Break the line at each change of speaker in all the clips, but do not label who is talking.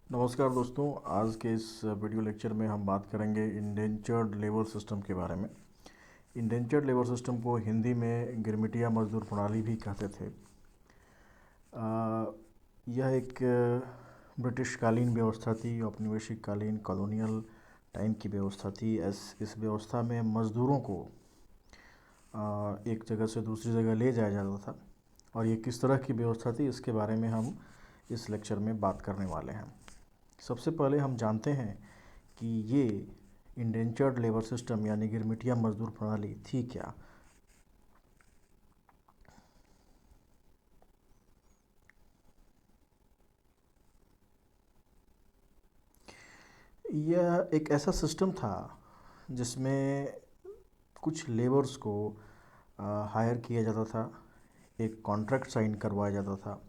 नमस्कार दोस्तों। आज के इस वीडियो लेक्चर में हम बात करेंगे इंडेंचर्ड लेबर सिस्टम के बारे में। इंडेंचर्ड लेबर सिस्टम को हिंदी में गिरमिटिया मजदूर प्रणाली भी कहते थे। यह एक ब्रिटिश कालीन व्यवस्था थी, औपनिवेशिक कालीन कॉलोनियल टाइम की व्यवस्था थी। इस व्यवस्था में मज़दूरों को एक जगह से दूसरी जगह ले जाया जाता था, और ये किस तरह की व्यवस्था थी इसके बारे में हम इस लेक्चर में बात करने वाले हैं। सबसे पहले हम जानते हैं कि ये इंडेंचर्ड लेबर सिस्टम यानी गिरमिटिया मजदूर प्रणाली थी क्या। यह एक ऐसा सिस्टम था जिसमें कुछ लेबर्स को हायर किया जाता था, एक कॉन्ट्रैक्ट साइन करवाया जाता था,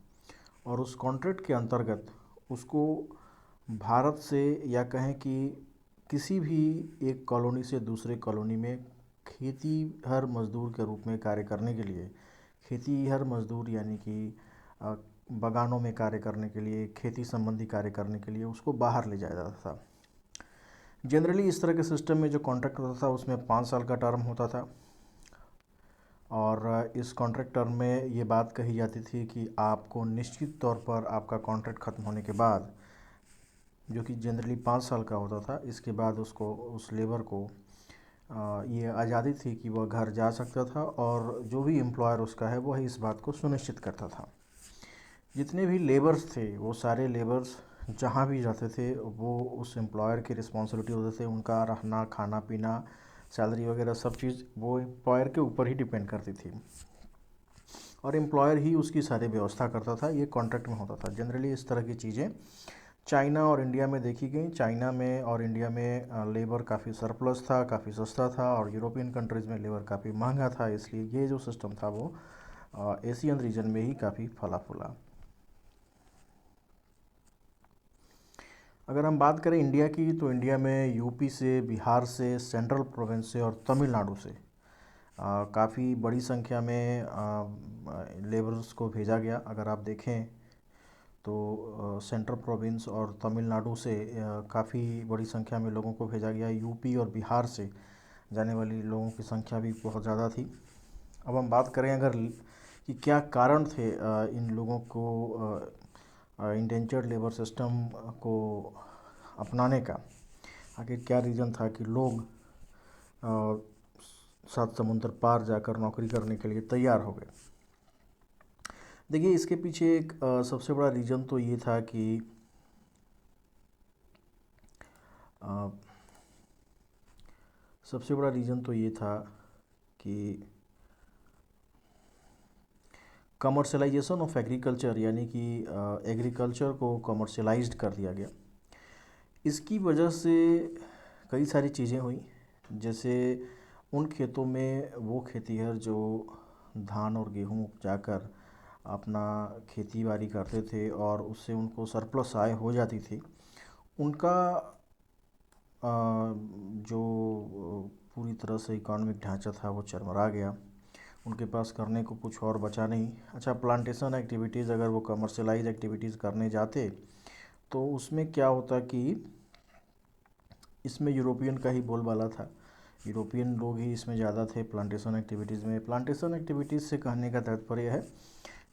और उस कॉन्ट्रैक्ट के अंतर्गत उसको भारत से या कहें कि किसी भी एक कॉलोनी से दूसरे कॉलोनी में खेती हर मज़दूर के रूप में कार्य करने के लिए, खेती हर मज़दूर यानी कि बागानों में कार्य करने के लिए, खेती संबंधी कार्य करने के लिए उसको बाहर ले जाया जाता था। जनरली इस तरह के सिस्टम में जो कॉन्ट्रैक्ट होता था उसमें 5 साल का टर्म होता था, और इस कॉन्ट्रैक्ट टर्म में ये बात कही जाती थी कि आपको निश्चित तौर पर आपका कॉन्ट्रैक्ट ख़त्म होने के बाद, जो कि जनरली 5 साल का होता था, इसके बाद उसको उस लेबर को ये आज़ादी थी कि वह घर जा सकता था, और जो भी एम्प्लॉयर उसका है वह इस बात को सुनिश्चित करता था। जितने भी लेबर्स थे वो सारे लेबर्स जहाँ भी जाते थे वो उस एम्प्लॉयर की रिस्पॉन्सिबिलिटी होते थे। उनका रहना, खाना पीना, सैलरी वगैरह सब चीज़ वो एम्प्लॉयर के ऊपर ही डिपेंड करती थी, और एम्प्लॉयर ही उसकी सारी व्यवस्था करता था। ये कॉन्ट्रैक्ट में होता था। जनरली इस तरह की चीज़ें चाइना और इंडिया में देखी गई। चाइना में और इंडिया में लेबर काफ़ी सरप्लस था, काफ़ी सस्ता था, और यूरोपियन कंट्रीज़ में लेबर काफ़ी महंगा था। इसलिए ये जो सिस्टम था वो एशियन रीजन में ही काफ़ी फला फूला। अगर हम बात करें इंडिया की, तो इंडिया में यूपी से, बिहार से, सेंट्रल प्रोविंस से और तमिलनाडु से काफ़ी बड़ी संख्या में लेबर्स को भेजा गया। अगर आप देखें तो सेंट्रल प्रोविंस और तमिलनाडु से काफ़ी बड़ी संख्या में लोगों को भेजा गया। यूपी और बिहार से जाने वाली लोगों की संख्या भी बहुत ज़्यादा थी। अब हम बात करें अगर कि क्या कारण थे इन लोगों को इंडेंचर्ड लेबर सिस्टम को अपनाने का, आखिर क्या रीज़न था कि लोग सात समुंदर पार जाकर नौकरी करने के लिए तैयार हो गए। देखिए, इसके पीछे एक सबसे बड़ा रीज़न तो ये था कि सबसे बड़ा रीज़न तो ये था कि कमर्शलाइजेशन ऑफ एग्रीकल्चर, यानी कि एग्रीकल्चर को कमर्शलाइज्ड कर दिया गया। इसकी वजह से कई सारी चीज़ें हुई, जैसे उन खेतों में वो खेतीहर जो धान और गेहूँ उपजाकर अपना खेती बाड़ी करते थे और उससे उनको सरप्लस आय हो जाती थी, उनका जो पूरी तरह से इकोनॉमिक ढांचा था वो चरमरा गया। उनके पास करने को कुछ और बचा नहीं। अच्छा, प्लांटेशन एक्टिविटीज़ अगर वो कमर्शलाइज एक्टिविटीज़ करने जाते तो उसमें क्या होता कि इसमें यूरोपियन का ही बोलबाला था। यूरोपियन लोग ही इसमें ज़्यादा थे प्लांटेशन एक्टिविटीज़ में। प्लांटेशन एक्टिविटीज़ से कहने का तात्पर्य है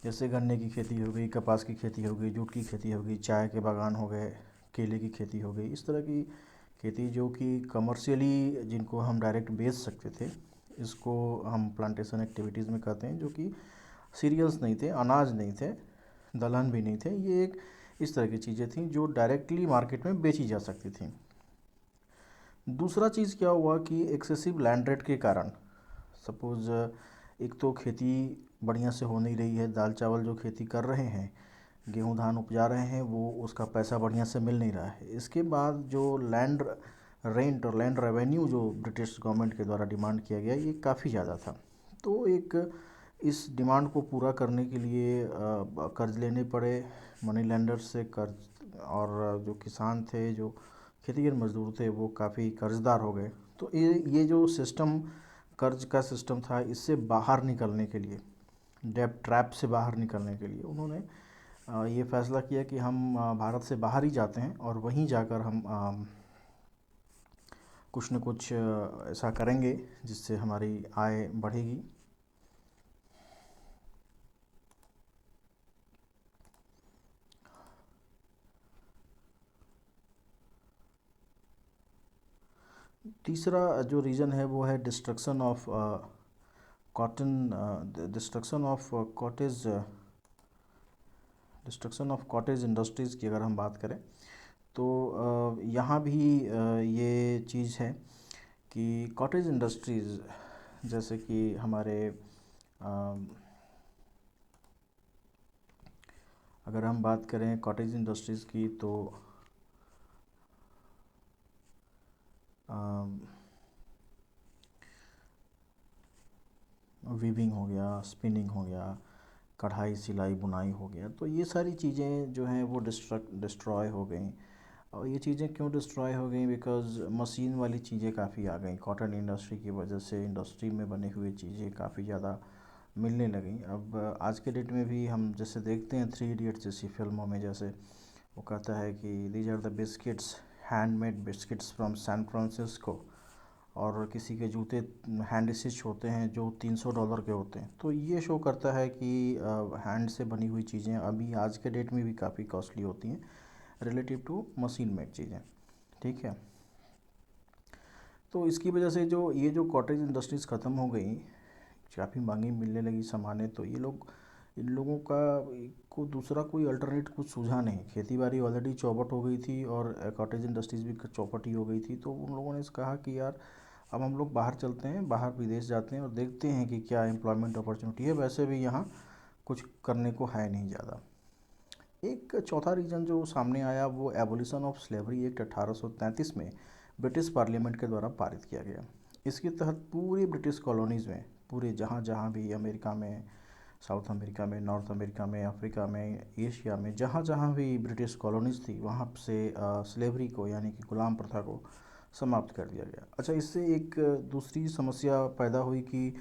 जैसे गन्ने की खेती हो गई, कपास की खेती हो गई, जूट की खेती हो गई, चाय के बागान हो गए, केले की खेती हो गई। इस तरह की खेती जो कि कमर्शियली जिनको हम डायरेक्ट बेच सकते थे, इसको हम प्लांटेशन एक्टिविटीज़ में कहते हैं, जो कि सीरियल्स नहीं थे, अनाज नहीं थे, दलहन भी नहीं थे। ये एक इस तरह की चीज़ें थीं जो डायरेक्टली मार्केट में बेची जा सकती थीं। दूसरा चीज़ क्या हुआ कि एक्सेसिव लैंड रेट के कारण, सपोज़ एक तो खेती बढ़िया से हो नहीं रही है, दाल चावल जो खेती कर रहे हैं, गेहूँ धान उपजा रहे हैं, वो उसका पैसा बढ़िया से मिल नहीं रहा है। इसके बाद जो लैंड रेंट और लैंड रेवेन्यू जो ब्रिटिश गवर्नमेंट के द्वारा डिमांड किया गया, ये काफ़ी ज़्यादा था। तो एक इस डिमांड को पूरा करने के लिए कर्ज लेने पड़े मनी लैंडर्स से कर्ज, और जो किसान थे, जो खेती मजदूर थे, वो काफ़ी कर्जदार हो गए। तो ये जो सिस्टम, कर्ज का सिस्टम था, इससे बाहर निकलने के लिए, डेब्ट ट्रैप से बाहर निकलने के लिए उन्होंने ये फ़ैसला किया कि हम भारत से बाहर ही जाते हैं और वहीं जाकर हम कुछ न कुछ ऐसा करेंगे जिससे हमारी आय बढ़ेगी। तीसरा जो रीज़न है वो है destruction of cotton, destruction of cottage industries की अगर हम बात करें तो यहाँ भी ये चीज़ है कि कॉटेज इंडस्ट्रीज़ जैसे कि हमारे अगर हम बात करें कॉटेज इंडस्ट्रीज़ की तो वीविंग हो गया, स्पिनिंग हो गया, कढ़ाई सिलाई बुनाई हो गया, तो ये सारी चीज़ें जो हैं वो डिस्ट्रॉय हो गई। और ये चीज़ें क्यों डिस्ट्रॉय हो गई? बिकॉज़ मशीन वाली चीज़ें काफ़ी आ गई। कॉटन इंडस्ट्री की वजह से इंडस्ट्री में बनी हुई चीज़ें काफ़ी ज़्यादा मिलने लगी। अब आज के डेट में भी हम जैसे देखते हैं थ्री इडियट्स जैसी फिल्मों में, जैसे वो कहता है कि these are the biscuits, handmade biscuits from San Francisco, और किसी के जूते हैंड स्टिच होते हैं जो $300 के होते हैं। तो ये शो करता है कि हैंड से बनी हुई चीज़ें अभी आज के डेट में भी काफ़ी कॉस्टली होती हैं रिलेटिव टू मशीन मेड चीज़ें। ठीक है, तो इसकी वजह से जो ये जो कॉटेज इंडस्ट्रीज़ ख़त्म हो गई, काफ़ी महंगी मिलने लगी सामानें, तो ये लोग इन लोगों का को दूसरा कोई अल्टरनेट कुछ सूझा नहीं। खेती बाड़ी ऑलरेडी चौपट हो गई थी और कॉटेज इंडस्ट्रीज़ भी चौपट ही हो गई थी। तो उन लोगों ने कहा कि यार अब हम लोग बाहर चलते हैं, बाहर विदेश जाते हैं और देखते हैं कि क्या एम्प्लॉयमेंट अपॉर्चुनिटी है। वैसे भी यहाँ कुछ करने को है नहीं ज़्यादा। एक चौथा रीज़न जो सामने आया वो एबोलिशन ऑफ स्लेवरी एक्ट 1833 में ब्रिटिश पार्लियामेंट के द्वारा पारित किया गया। इसके तहत पूरी ब्रिटिश कॉलोनीज़ में, पूरे जहाँ जहाँ भी अमेरिका में, साउथ अमेरिका में, नॉर्थ अमेरिका में, अफ्रीका में, एशिया में, जहाँ जहाँ भी ब्रिटिश कॉलोनीज़ थी वहाँ से स्लेवरी को यानी कि गुलाम प्रथा को समाप्त कर दिया गया। अच्छा, इससे एक दूसरी समस्या पैदा हुई कि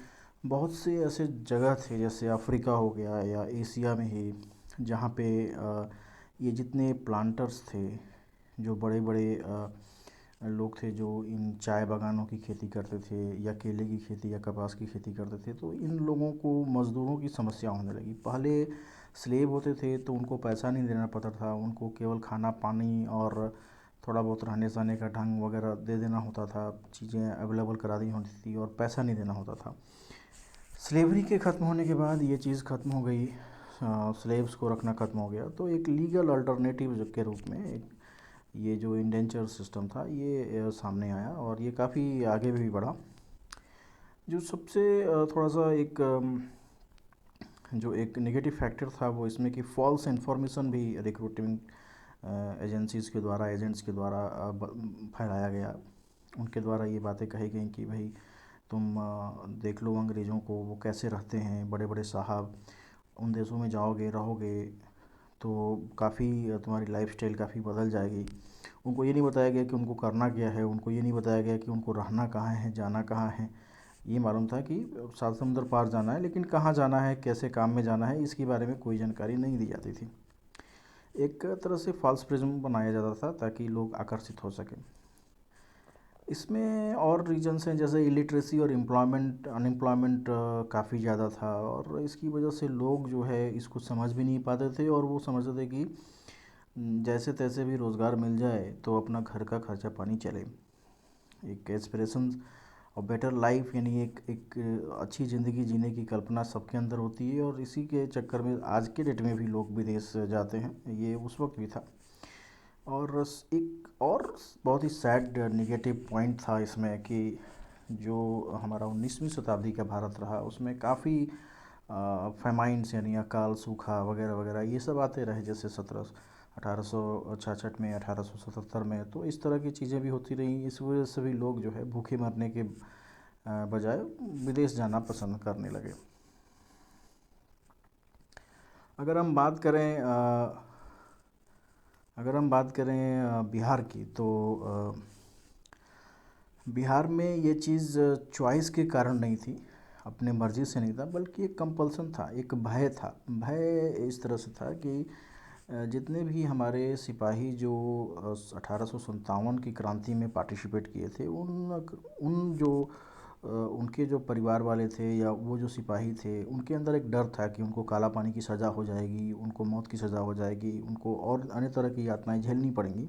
बहुत से ऐसे जगह थे जैसे अफ्रीका हो गया या एशिया में ही, जहाँ पे ये जितने प्लांटर्स थे, जो बड़े बड़े लोग थे जो इन चाय बागानों की खेती करते थे या केले की खेती या कपास की खेती करते थे, तो इन लोगों को मज़दूरों की समस्या होने लगी। पहले स्लेव होते थे तो उनको पैसा नहीं देना पड़ता था, उनको केवल खाना पानी और थोड़ा बहुत रहने सहने का ढंग वगैरह दे देना होता था, चीज़ें अवेलेबल करा दी होती थी और पैसा नहीं देना होता था। स्लेवरी के ख़त्म होने के बाद ये चीज़ ख़त्म हो गई, स्लेव्स को रखना ख़त्म हो गया, तो एक लीगल अल्टरनेटिव के रूप में एक ये जो इंडेंचर सिस्टम था ये सामने आया और ये काफ़ी आगे भी बढ़ा। जो सबसे थोड़ा सा एक जो एक नेगेटिव फैक्टर था वो इसमें कि फॉल्स इन्फॉर्मेशन भी रिक्रूटिंग एजेंसीज़ के द्वारा, एजेंट्स के द्वारा फैलाया गया। उनके द्वारा ये बातें कही गई कि भाई तुम देख लो अंग्रेज़ों को, वो कैसे रहते हैं, बड़े बड़े साहब, उन देशों में जाओगे रहोगे तो काफ़ी तुम्हारी लाइफस्टाइल काफ़ी बदल जाएगी। उनको ये नहीं बताया गया कि उनको करना क्या है, उनको ये नहीं बताया गया कि उनको रहना कहाँ है, जाना कहाँ है। ये मालूम था कि सात समुंदर पार जाना है, लेकिन कहाँ जाना है, कैसे काम में जाना है, इसके बारे में कोई जानकारी नहीं दी जाती थी। एक तरह से फॉल्स प्रिज्म बनाया जाता था ताकि लोग आकर्षित हो सकें। इसमें और रीजन्स हैं जैसे इलिटरेसी और अनएम्प्लॉयमेंट काफ़ी ज़्यादा था और इसकी वजह से लोग जो है इसको समझ भी नहीं पाते थे और वो समझते थे कि जैसे तैसे भी रोज़गार मिल जाए तो अपना घर का खर्चा पानी चले। एक एस्पिरेशन और बेटर लाइफ यानी एक एक अच्छी ज़िंदगी जीने की कल्पना सबके अंदर होती है और इसी के चक्कर में आज के डेट में भी लोग विदेश जाते हैं, ये उस वक्त भी था। और एक और बहुत ही सैड नेगेटिव पॉइंट था इसमें कि जो हमारा 19वीं शताब्दी का भारत रहा उसमें काफ़ी फेमाइंस यानी अकाल सूखा वगैरह वगैरह ये सब आते रहे, जैसे 1866 में, 1877 में, तो इस तरह की चीज़ें भी होती रहीं। इस वजह से भी लोग जो है भूखे मरने के बजाय विदेश जाना पसंद करने लगे। अगर हम बात करें बिहार की, तो बिहार में ये चीज़ चॉइस के कारण नहीं थी, अपने मर्ज़ी से नहीं था, बल्कि एक कंपल्सन था, एक भय था। भय इस तरह से था कि जितने भी हमारे सिपाही जो 1857 की क्रांति में पार्टिसिपेट किए थे, उन उन जो उनके जो परिवार वाले थे या वो जो सिपाही थे, उनके अंदर एक डर था कि उनको काला पानी की सज़ा हो जाएगी, उनको मौत की सज़ा हो जाएगी, उनको और अन्य तरह की यातनाएं झेलनी पड़ेंगी।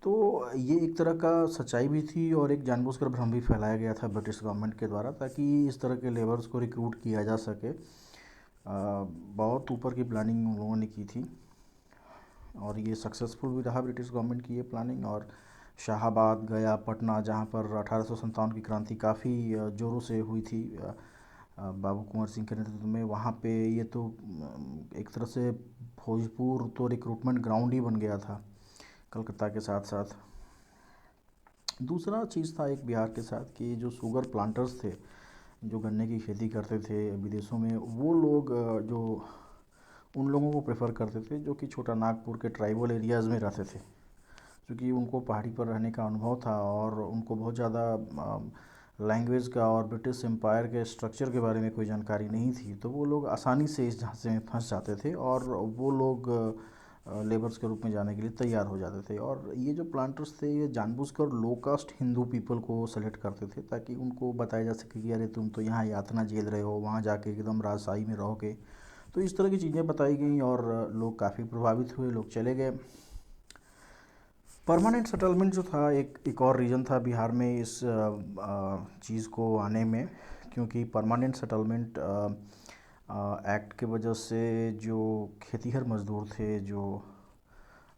तो ये एक तरह का सच्चाई भी थी और एक जानबूझकर भ्रम भी फैलाया गया था ब्रिटिश गवर्नमेंट के द्वारा, ताकि इस तरह के लेबर्स को रिक्रूट किया जा सके। बहुत ऊपर की प्लानिंग उन लोगों ने की थी और ये सक्सेसफुल भी रहा ब्रिटिश गवर्नमेंट की ये प्लानिंग। और शाहाबाद, गया, पटना, जहाँ पर 1857 की क्रांति काफ़ी ज़ोरों से हुई थी बाबू कुंवर सिंह के नेतृत्व में, वहाँ पे ये तो एक तरह से भोजपुर तो रिक्रूटमेंट ग्राउंड ही बन गया था कलकत्ता के साथ साथ। दूसरा चीज़ था एक बिहार के साथ कि जो शुगर प्लांटर्स थे, जो गन्ने की खेती करते थे विदेशों में, वो लोग जो उन लोगों को प्रेफर करते थे जो कि छोटा नागपुर के ट्राइबल एरियाज़ में रहते थे, क्योंकि उनको पहाड़ी पर रहने का अनुभव था और उनको बहुत ज़्यादा लैंग्वेज का और ब्रिटिश एम्पायर के स्ट्रक्चर के बारे में कोई जानकारी नहीं थी। तो वो लोग आसानी से इस झांसे में फंस जाते थे और वो लोग लेबर्स के रूप में जाने के लिए तैयार हो जाते थे। और ये जो प्लांटर्स थे, ये जानबूझकर लो कास्ट हिंदू पीपल को सेलेक्ट करते थे ताकि उनको बताया जा सके कि अरे तुम तो यहाँ यातना झेल रहे हो, वहाँ जाके एकदम राजशाही में रहोगे। तो इस तरह की चीज़ें बताई गई और लोग काफ़ी प्रभावित हुए, लोग चले गए। परमानेंट सेटलमेंट जो था, एक और रीज़न था बिहार में इस चीज़ को आने में, क्योंकि परमानेंट सेटलमेंट एक्ट के वजह से जो खेतीहर मज़दूर थे, जो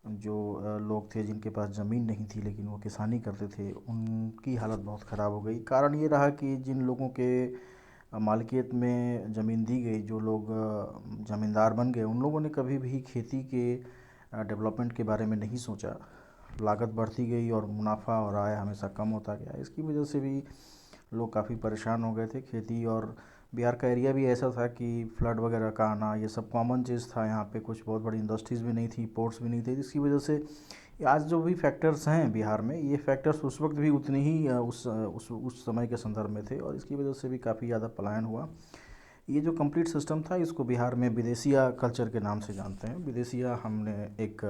जो लोग थे जिनके पास ज़मीन नहीं थी लेकिन वो किसानी करते थे, उनकी हालत बहुत ख़राब हो गई। कारण ये रहा कि जिन लोगों के मालिकियत में ज़मीन दी गई, जो लोग ज़मींदार बन गए, उन लोगों ने कभी भी खेती के डेवलपमेंट के बारे में नहीं सोचा। लागत बढ़ती गई और मुनाफा और आय हमेशा कम होता गया। इसकी वजह से भी लोग काफ़ी परेशान हो गए थे। खेती और बिहार का एरिया भी ऐसा था कि फ्लड वगैरह का आना ये सब कॉमन चीज़ था। यहाँ पे कुछ बहुत बड़ी इंडस्ट्रीज़ भी नहीं थी, पोर्ट्स भी नहीं थे, जिसकी वजह से आज जो भी फैक्टर्स हैं बिहार में, ये फैक्टर्स उस वक्त भी उतनी ही उस समय के संदर्भ में थे और इसकी वजह से भी काफ़ी ज़्यादा पलायन हुआ। ये जो कंप्लीट सिस्टम था, इसको बिहार में विदेशिया कल्चर के नाम से जानते हैं। विदेशिया हमने एक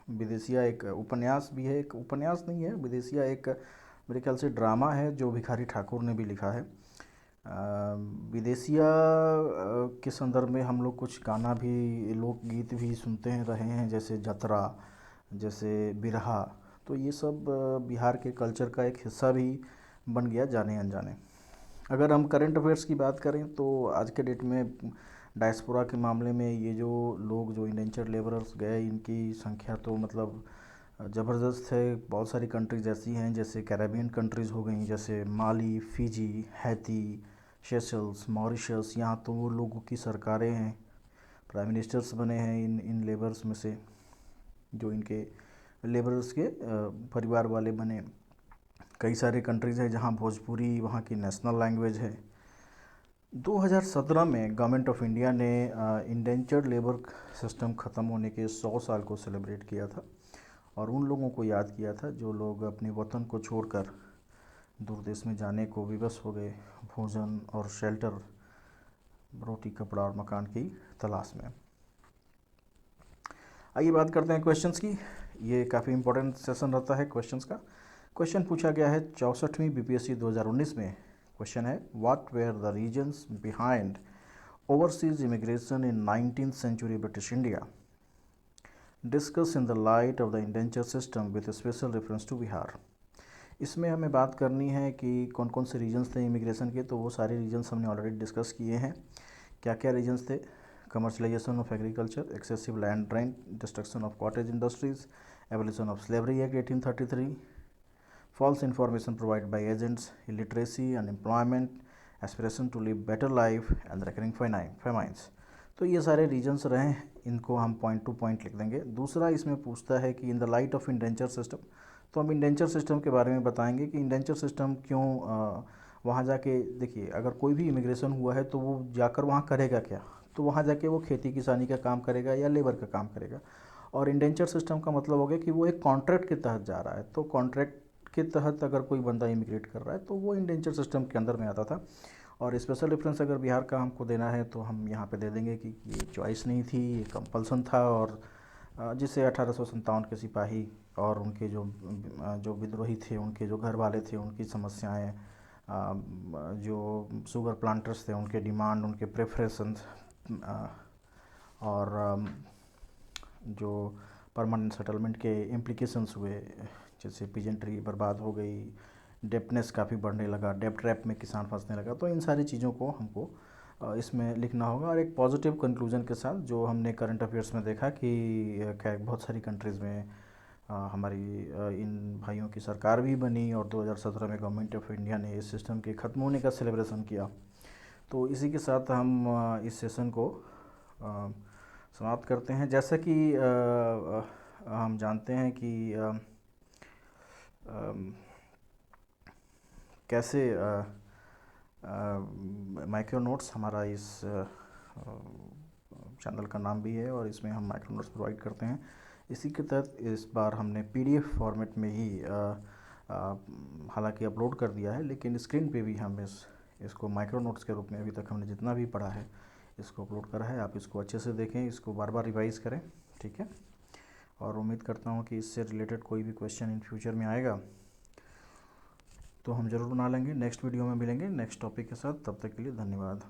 विदेशिया एक उपन्यास भी है, एक उपन्यास नहीं है, विदेशिया एक मेरे ख्याल से ड्रामा है जो भिखारी ठाकुर ने भी लिखा है। विदेशिया के संदर्भ में हम लोग कुछ गाना भी, लोकगीत भी सुनते हैं रहे हैं, जैसे जतरा, जैसे बिरहा। तो ये सब बिहार के कल्चर का एक हिस्सा भी बन गया जाने अनजाने। अगर हम करंट अफेयर्स की बात करें तो आज के डेट में डायस्पोरा के मामले में ये जो लोग जो इंडेंचर लेबरर्स गए, इनकी संख्या तो मतलब ज़बरदस्त है। बहुत सारी कंट्रीज़ ऐसी हैं, जैसे कैरेबियन कंट्रीज़ हो गई, जैसे माली, फिजी, हैती, सेशल्स, मॉरिशस। यहाँ तो वो लोगों की सरकारें हैं, प्राइम मिनिस्टर्स बने हैं इन लेबर्स में से, जो इनके लेबरर्स के परिवार वाले बने। कई सारे कंट्रीज़ हैं जहाँ भोजपुरी वहाँ की नेशनल लैंग्वेज है। 2017 में गवर्नमेंट ऑफ इंडिया ने इंडेंचर्ड लेबर सिस्टम ख़त्म होने के 100 साल को सेलिब्रेट किया था और उन लोगों को याद किया था जो लोग अपने वतन को छोड़कर दूर देश में जाने को विवश हो गए, भोजन और शेल्टर, रोटी, कपड़ा और मकान की तलाश में। आइए बात करते हैं क्वेश्चंस की। ये काफ़ी इंपॉर्टेंट सेशन रहता है क्वेश्चंस का। क्वेश्चन पूछा गया है 64वीं बीपीएससी 2019 में। क्वेश्चन है, what were the reasons behind overseas immigration in 19th century British India, discuss in the light of the indenture system with special reference to Bihar. इसमें हमें बात करनी है कि कौन कौन से रीजन्स थे इमिग्रेशन के। तो वो सारे रीजन्स हमने ऑलरेडी डिस्कस किए हैं। क्या क्या रीजन्स थे? Commercialisation of agriculture, excessive land rent, destruction of cottage industries, abolition of slavery act 1833, false information provided by agents, illiteracy, unemployment, aspiration to live better life and recurring famines। तो ये सारे regions रहे हैं, इनको हम point two point लिख देंगे। दूसरा इसमें पूछता है कि इन the light of indenture system, तो हम इंडेंचर सिस्टम के बारे में बताएंगे कि इंडेंचर सिस्टम क्यों वहाँ जाके, देखिए अगर कोई भी इमिग्रेशन हुआ है तो वो जाकर वहाँ करेगा क्या? तो वहाँ जाके वो खेती किसानी का काम करेगा या लेबर का काम करेगा। और इंडेंचर सिस्टम का मतलब हो गया कि वो एक कॉन्ट्रैक्ट के तहत जा रहा है। तो कॉन्ट्रैक्ट के तहत अगर कोई बंदा इमिग्रेट कर रहा है तो वो इंडेंचर सिस्टम के अंदर में आता था। और स्पेशल रेफरेंस अगर बिहार का हमको देना है तो हम यहाँ पे दे देंगे कि ये चॉइस नहीं थी, ये कंपल्सन था, और जिससे 1857 के सिपाही और उनके जो विद्रोही थे, उनके जो घर वाले थे, उनकी समस्याएं, जो शुगर प्लांटर्स थे उनके डिमांड, उनके प्रेफरेंस, और जो परमानेंट सेटलमेंट के इम्प्लीकेशंस हुए, जैसे पीजेंट्री बर्बाद हो गई, डेप्टनेस काफ़ी बढ़ने लगा, डेप्ट ट्रैप में किसान फंसने लगा, तो इन सारी चीज़ों को हमको इसमें लिखना होगा। और एक पॉजिटिव कंक्लूजन के साथ, जो हमने करंट अफेयर्स में देखा कि क्या बहुत सारी कंट्रीज़ में हमारी इन भाइयों की सरकार भी बनी, और 2017 में गवर्नमेंट ऑफ इंडिया ने इस सिस्टम के ख़त्म होने का सेलिब्रेशन किया। तो इसी के साथ हम इस सेशन को समाप्त करते हैं। जैसा कि हम जानते हैं कि कैसे माइक्रो नोट्स हमारा इस चैनल का नाम भी है, और इसमें हम माइक्रो नोट्स प्रोवाइड करते हैं। इसी के तहत इस बार हमने PDF फॉर्मेट में ही हालांकि अपलोड कर दिया है, लेकिन स्क्रीन पे भी हम इसको माइक्रो नोट्स के रूप में अभी तक हमने जितना भी पढ़ा है इसको अपलोड करा है। आप इसको अच्छे से देखें, इसको बार बार रिवाइज़ करें, ठीक है। और उम्मीद करता हूँ कि इससे रिलेटेड कोई भी क्वेश्चन इन फ्यूचर में आएगा तो हम ज़रूर बना लेंगे। नेक्स्ट वीडियो में मिलेंगे नेक्स्ट टॉपिक के साथ, तब तक के लिए धन्यवाद।